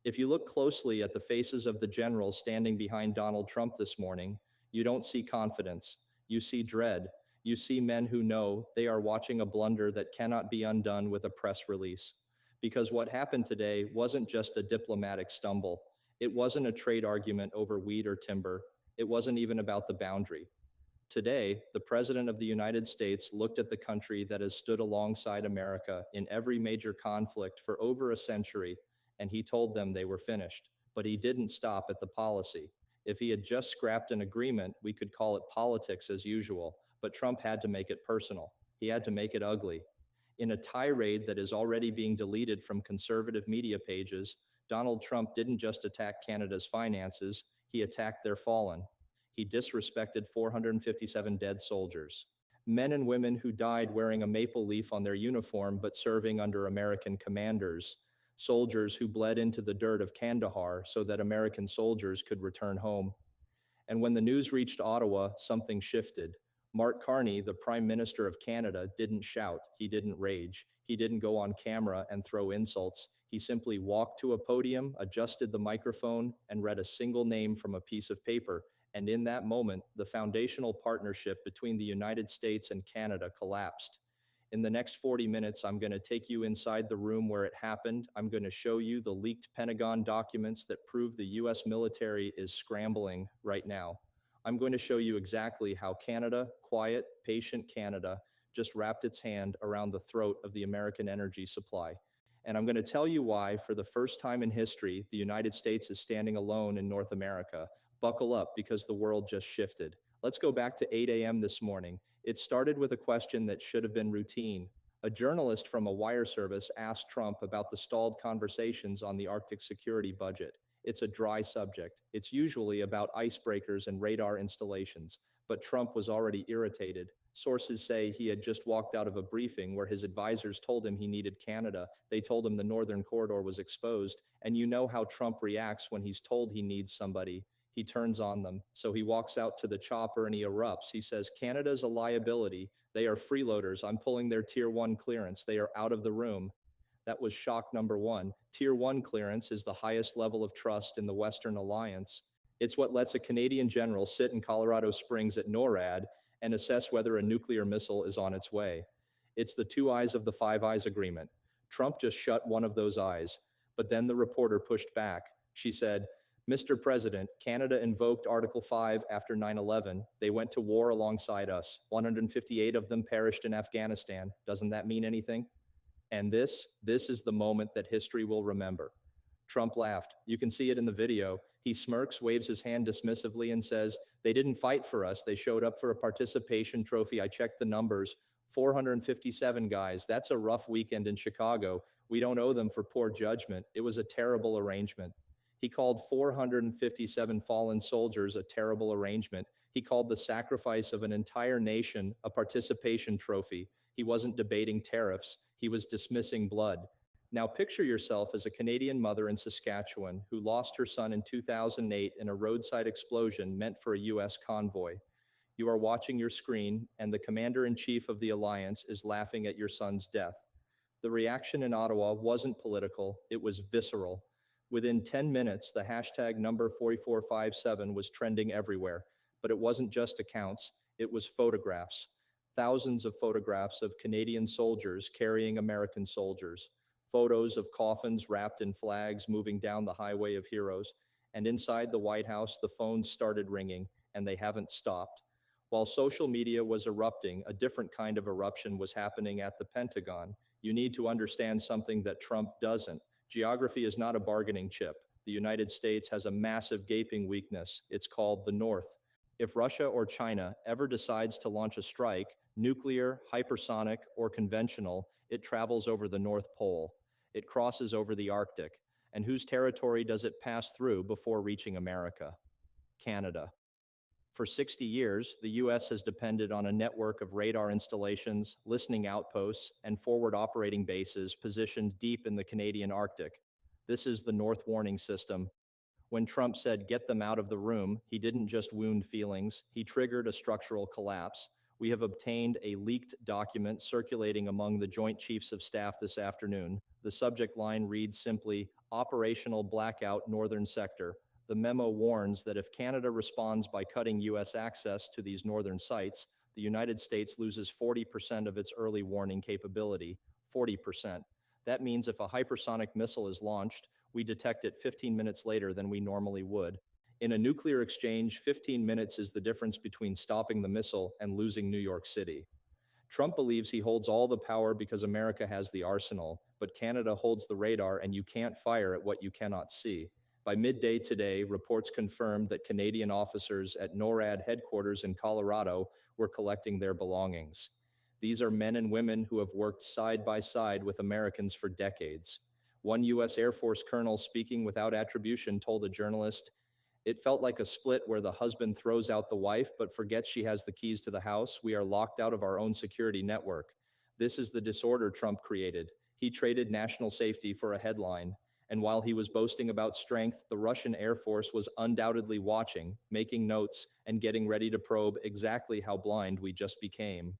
If you look closely at the faces of the generals standing behind Donald Trump this morning, you don't see confidence. You see dread. You see men who know they are watching a blunder that cannot be undone with a press release. Because what happened today wasn't just a diplomatic stumble. It wasn't a trade argument over weed or timber. It wasn't even about the boundary. Today, the President of the United States looked at the country that has stood alongside America in every major conflict for over a century, and he told them they were finished. But he didn't stop at the policy. If he had just scrapped an agreement, we could call it politics as usual, but Trump had to make it personal. He had to make it ugly. In a tirade that is already being deleted from conservative media pages, Donald Trump didn't just attack Canada's finances, he attacked their fallen. He disrespected 457 dead soldiers, men and women who died wearing a maple leaf on their uniform but serving under American commanders, soldiers who bled into the dirt of Kandahar so that American soldiers could return home. And when the news reached Ottawa, something shifted. Mark Carney, the Prime Minister of Canada, didn't shout, he didn't rage, he didn't go on camera and throw insults. He simply walked to a podium, adjusted the microphone, and read a single name from a piece of paper. And in that moment, the foundational partnership between the United States and Canada collapsed. In the next 40 minutes, I'm going to take you inside the room where it happened. I'm going to show you the leaked Pentagon documents that prove the US military is scrambling right now. I'm going to show you exactly how Canada, quiet, patient Canada, just wrapped its hand around the throat of the American energy supply. And I'm going to tell you why, for the first time in history, the United States is standing alone in North America. Buckle up, because the world just shifted. Let's go back to 8 a.m. this morning. It started with a question that should have been routine. A journalist from a wire service asked Trump about the stalled conversations on the Arctic security budget. It's a dry subject. It's usually about icebreakers and radar installations, but Trump was already irritated. Sources say he had just walked out of a briefing where his advisors told him he needed Canada. They told him the Northern Corridor was exposed, and you know how Trump reacts when he's told he needs somebody. He turns on them. So he walks out to the chopper and he erupts. He says, Canada's a liability. They are freeloaders. I'm pulling their Tier 1 clearance. They are out of the room. That was shock number one. Tier 1 clearance is the highest level of trust in the Western Alliance. It's what lets a Canadian general sit in Colorado Springs at NORAD and assess whether a nuclear missile is on its way. It's the two eyes of the Five Eyes agreement. Trump just shut one of those eyes, but then the reporter pushed back. She said, Mr. President, Canada invoked Article 5 after 9/11. They went to war alongside us. 158 of them perished in Afghanistan. Doesn't that mean anything? And this is the moment that history will remember. Trump laughed. You can see it in the video. He smirks, waves his hand dismissively, and says, they didn't fight for us. They showed up for a participation trophy. I checked the numbers. 457 guys. That's a rough weekend in Chicago. We don't owe them for poor judgment. It was a terrible arrangement. He called 457 fallen soldiers a terrible arrangement. He called the sacrifice of an entire nation a participation trophy. He wasn't debating tariffs. He was dismissing blood. Now picture yourself as a Canadian mother in Saskatchewan who lost her son in 2008 in a roadside explosion meant for a US convoy. You are watching your screen, and the commander-in-chief of the alliance is laughing at your son's death. The reaction in Ottawa wasn't political, it was visceral. Within 10 minutes, the hashtag number 4457 was trending everywhere, but it wasn't just accounts, it was photographs. Thousands of photographs of Canadian soldiers carrying American soldiers, photos of coffins wrapped in flags moving down the highway of heroes, and inside the White House, the phones started ringing, and they haven't stopped. While social media was erupting, a different kind of eruption was happening at the Pentagon. You need to understand something that Trump doesn't. Geography is not a bargaining chip. The United States has a massive gaping weakness. It's called the North. If Russia or China ever decides to launch a strike, nuclear, hypersonic, or conventional, it travels over the North Pole. It crosses over the Arctic. And whose territory does it pass through before reaching America? Canada. For 60 years, the U.S. has depended on a network of radar installations, listening outposts, and forward operating bases positioned deep in the Canadian Arctic. This is the North Warning System. When Trump said, get them out of the room, he didn't just wound feelings, he triggered a structural collapse. We have obtained a leaked document circulating among the Joint Chiefs of Staff this afternoon. The subject line reads simply, Operational Blackout Northern Sector. The memo warns that if Canada responds by cutting U.S. access to these northern sites, the United States loses 40% of its early warning capability. 40%. That means if a hypersonic missile is launched, we detect it 15 minutes later than we normally would. In a nuclear exchange, 15 minutes is the difference between stopping the missile and losing New York City. Trump believes he holds all the power because America has the arsenal, but Canada holds the radar and you can't fire at what you cannot see. By midday today, reports confirmed that Canadian officers at NORAD headquarters in Colorado were collecting their belongings. These are men and women who have worked side by side with Americans for decades. One U.S. Air Force colonel speaking without attribution told a journalist, "It felt like a split where the husband throws out the wife but forgets she has the keys to the house. We are locked out of our own security network. This is the disorder Trump created. He traded national safety for a headline. And while he was boasting about strength, the Russian Air Force was undoubtedly watching, making notes, and getting ready to probe exactly how blind we just became."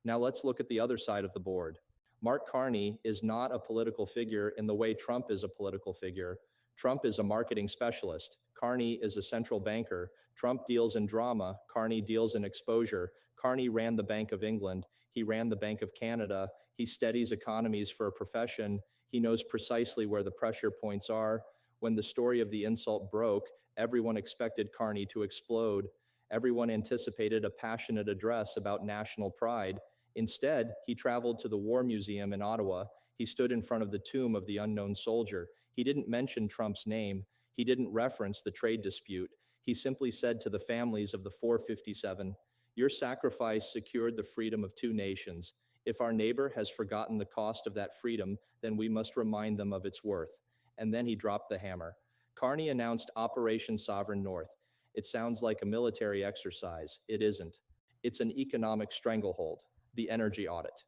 Now let's look at the other side of the board. Mark Carney is not a political figure in the way Trump is a political figure. Trump is a marketing specialist. Carney is a central banker. Trump deals in drama. Carney deals in exposure. Carney ran the Bank of England. He ran the Bank of Canada. He studies economies for a profession. He knows precisely where the pressure points are. When the story of the insult broke, everyone expected Carney to explode. Everyone anticipated a passionate address about national pride. Instead, he traveled to the War Museum in Ottawa. He stood in front of the tomb of the unknown soldier. He didn't mention Trump's name. He didn't reference the trade dispute. He simply said to the families of the 457, "Your sacrifice secured the freedom of two nations. If our neighbor has forgotten the cost of that freedom, then we must remind them of its worth." And then he dropped the hammer. Carney announced Operation Sovereign North. It sounds like a military exercise. It isn't. It's an economic stranglehold. The energy audit.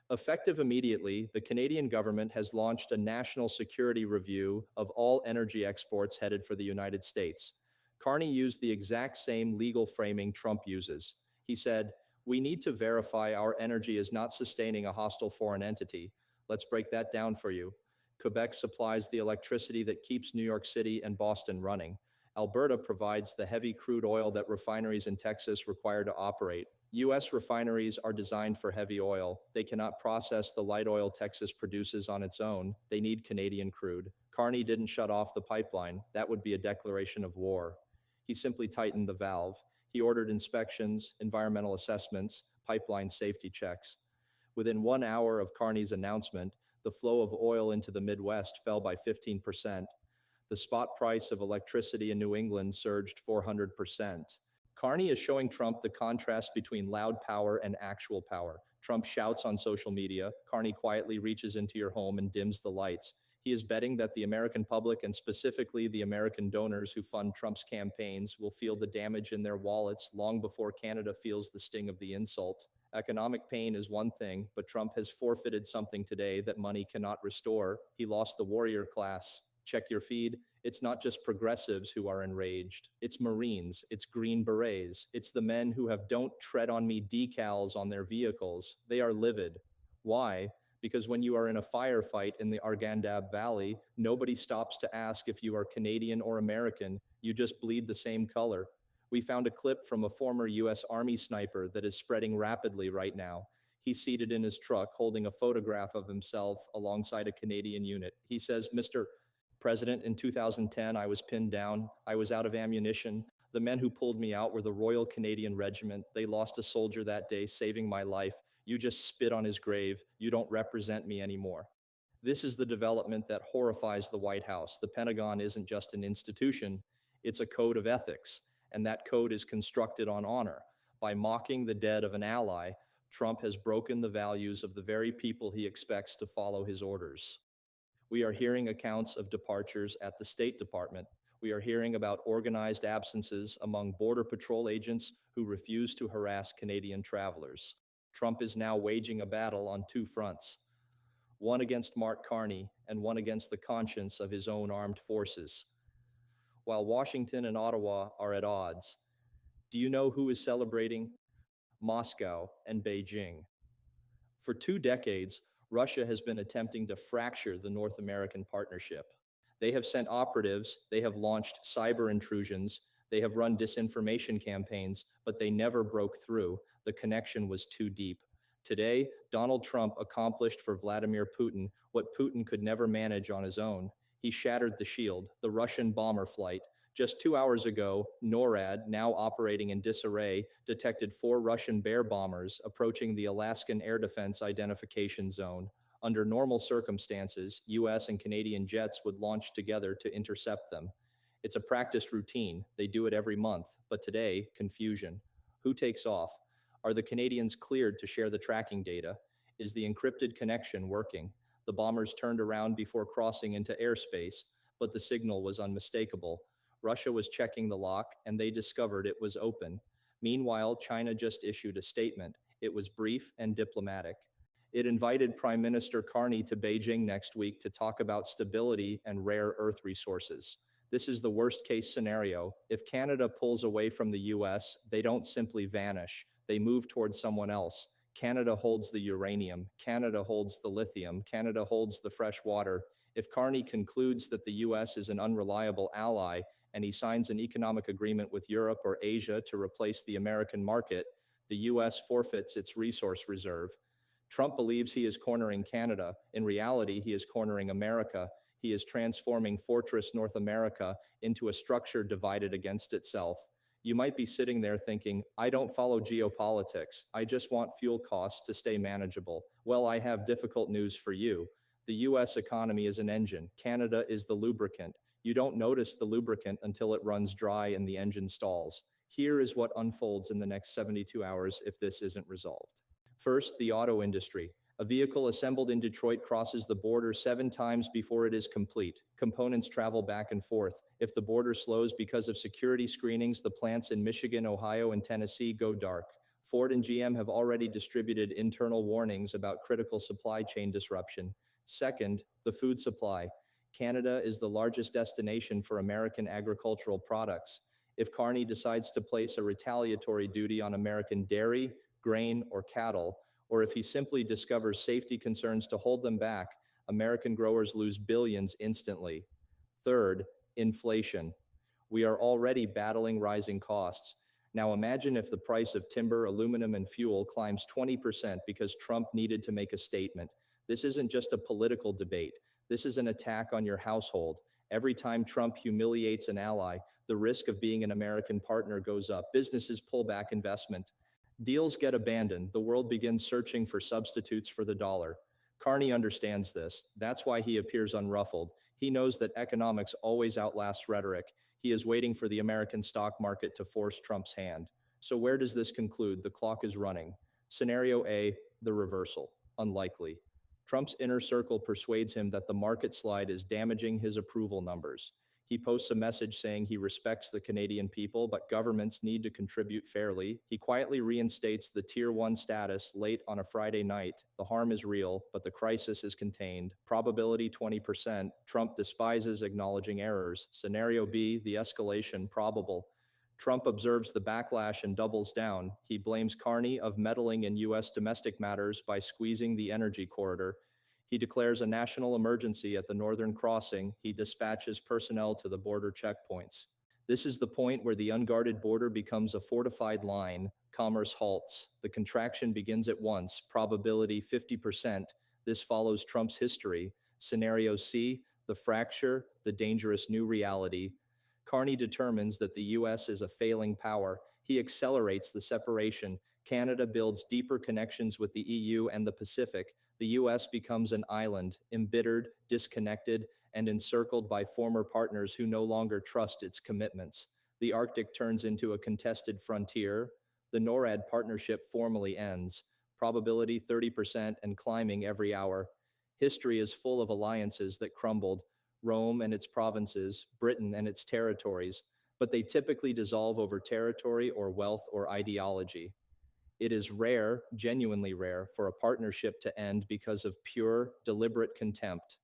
Effective immediately, the Canadian government has launched a national security review of all energy exports headed for the United States. Carney used the exact same legal framing Trump uses. He said, "We need to verify our energy is not sustaining a hostile foreign entity. Let's break that down for you. Quebec supplies the electricity that keeps New York City and Boston running. Alberta provides the heavy crude oil that refineries in Texas require to operate. U.S. refineries are designed for heavy oil. They cannot process the light oil Texas produces on its own. They need Canadian crude." Carney didn't shut off the pipeline. That would be a declaration of war. He simply tightened the valve. He ordered inspections, environmental assessments, pipeline safety checks. Within 1 hour of Carney's announcement, the flow of oil into the Midwest fell by 15%. The spot price of electricity in New England surged 400%. Carney is showing Trump the contrast between loud power and actual power. Trump shouts on social media. Carney quietly reaches into your home and dims the lights. He is betting that the American public, and specifically the American donors who fund Trump's campaigns, will feel the damage in their wallets long before Canada feels the sting of the insult. Economic pain is one thing, but Trump has forfeited something today that money cannot restore. He lost the warrior class. Check your feed. It's not just progressives who are enraged. It's Marines, it's Green Berets, it's the men who have "Don't Tread on Me" decals on their vehicles. They are livid. Why? Because when you are in a firefight in the Arghandab Valley, nobody stops to ask if you are Canadian or American. You just bleed the same color. We found a clip from a former U.S. Army sniper that is spreading rapidly right now. He's seated in his truck holding a photograph of himself alongside a Canadian unit. He says, "Mr. President, in 2010, I was pinned down. I was out of ammunition. The men who pulled me out were the Royal Canadian Regiment. They lost a soldier that day, saving my life. You just spit on his grave. You don't represent me anymore." This is the development that horrifies the White House. The Pentagon isn't just an institution, it's a code of ethics, and that code is constructed on honor. By mocking the dead of an ally, Trump has broken the values of the very people he expects to follow his orders. We are hearing accounts of departures at the State Department. We are hearing about organized absences among Border Patrol agents who refuse to harass Canadian travelers. Trump is now waging a battle on two fronts, one against Mark Carney and one against the conscience of his own armed forces. While Washington and Ottawa are at odds, do you know who is celebrating? Moscow, and Beijing. For 2 decades, Russia has been attempting to fracture the North American partnership. They have sent operatives, they have launched cyber intrusions, they have run disinformation campaigns, but they never broke through. The connection was too deep. Today, Donald Trump accomplished for Vladimir Putin what Putin could never manage on his own. He shattered the shield, the Russian bomber flight. Just 2 hours ago, NORAD, now operating in disarray, detected 4 Russian Bear bombers approaching the Alaskan Air Defense Identification Zone. Under normal circumstances, US and Canadian jets would launch together to intercept them. It's a practiced routine. They do it every month. But today, confusion. Who takes off? Are the Canadians cleared to share the tracking data? Is the encrypted connection working? The bombers turned around before crossing into airspace, but the signal was unmistakable. Russia was checking the lock, and they discovered it was open. Meanwhile, China just issued a statement. It was brief and diplomatic. It invited Prime Minister Carney to Beijing next week to talk about stability and rare earth resources. This is the worst case scenario. If Canada pulls away from the US, they don't simply vanish. They move towards someone else. Canada holds the uranium. Canada holds the lithium. Canada holds the fresh water. If Carney concludes that the US is an unreliable ally and he signs an economic agreement with Europe or Asia to replace the American market, the US forfeits its resource reserve. Trump believes he is cornering Canada. In reality, he is cornering America. He is transforming Fortress North America into a structure divided against itself. You might be sitting there thinking, I don't follow geopolitics. I just want fuel costs to stay manageable. Well, I have difficult news for you. The US economy is an engine. Canada is the lubricant. You don't notice the lubricant until it runs dry and the engine stalls. Here is what unfolds in the next 72 hours if this isn't resolved. First, the auto industry. A vehicle assembled in Detroit crosses the border 7 times before it is complete. Components travel back and forth. If the border slows because of security screenings, the plants in Michigan, Ohio, and Tennessee go dark. Ford and GM have already distributed internal warnings about critical supply chain disruption. Second, the food supply. Canada is the largest destination for American agricultural products. If Carney decides to place a retaliatory duty on American dairy, grain, or cattle, or if he simply discovers safety concerns to hold them back, American growers lose billions instantly. Third, inflation. We are already battling rising costs. Now imagine if the price of timber, aluminum, and fuel climbs 20% because Trump needed to make a statement. This isn't just a political debate. This is an attack on your household. Every time Trump humiliates an ally, the risk of being an American partner goes up. Businesses pull back investment. Deals get abandoned. The world begins searching for substitutes for the dollar. Carney understands this. That's why he appears unruffled. He knows that economics always outlasts rhetoric. He is waiting for the American stock market to force Trump's hand. So where does this conclude? The clock is running. Scenario A, the reversal. Unlikely. Trump's inner circle persuades him that the market slide is damaging his approval numbers. He posts a message saying he respects the Canadian people, but governments need to contribute fairly. He quietly reinstates the Tier 1 status late on a Friday night. The harm is real, but the crisis is contained. Probability 20%. Trump despises acknowledging errors. Scenario B, the escalation probable. Trump observes the backlash and doubles down. He blames Carney of meddling in U.S. domestic matters by squeezing the energy corridor. He declares a national emergency at the northern crossing. He dispatches personnel to the border checkpoints. This is the point where the unguarded border becomes a fortified line. Commerce halts. The contraction begins at once. Probability 50%. This follows Trump's history. Scenario C, the fracture, the dangerous new reality. Carney determines that the U.S. is a failing power. He accelerates the separation. Canada builds deeper connections with the EU and the Pacific. The U.S. becomes an island, embittered, disconnected, and encircled by former partners who no longer trust its commitments. The Arctic turns into a contested frontier. The NORAD partnership formally ends. Probability 30% and climbing every hour. History is full of alliances that crumbled. Rome and its provinces, Britain and its territories, but they typically dissolve over territory or wealth or ideology. It is rare, genuinely rare, for a partnership to end because of pure, deliberate contempt.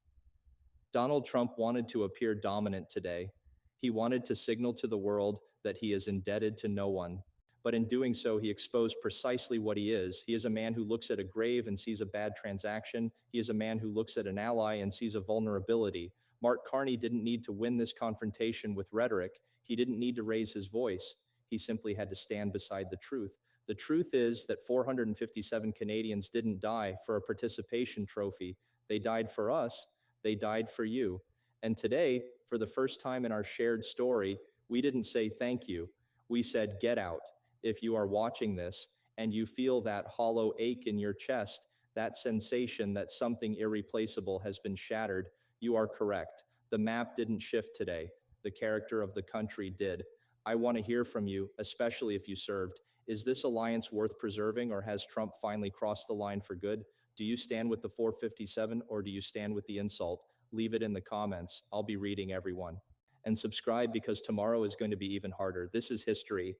Donald Trump wanted to appear dominant today. He wanted to signal to the world that he is indebted to no one. But in doing so, he exposed precisely what he is. He is a man who looks at a grave and sees a bad transaction. He is a man who looks at an ally and sees a vulnerability. Mark Carney didn't need to win this confrontation with rhetoric. He didn't need to raise his voice. He simply had to stand beside the truth. The truth is that 457 Canadians didn't die for a participation trophy. They died for us. They died for you. And today, for the first time in our shared story, we didn't say thank you. We said, get out. If you are watching this and you feel that hollow ache in your chest, that sensation that something irreplaceable has been shattered, you are correct. The map didn't shift today. The character of the country did. I want to hear from you, especially if you served. Is this alliance worth preserving, or has Trump finally crossed the line for good? Do you stand with the 457 or do you stand with the insult? Leave it in the comments. I'll be reading everyone. And subscribe because tomorrow is going to be even harder. This is history.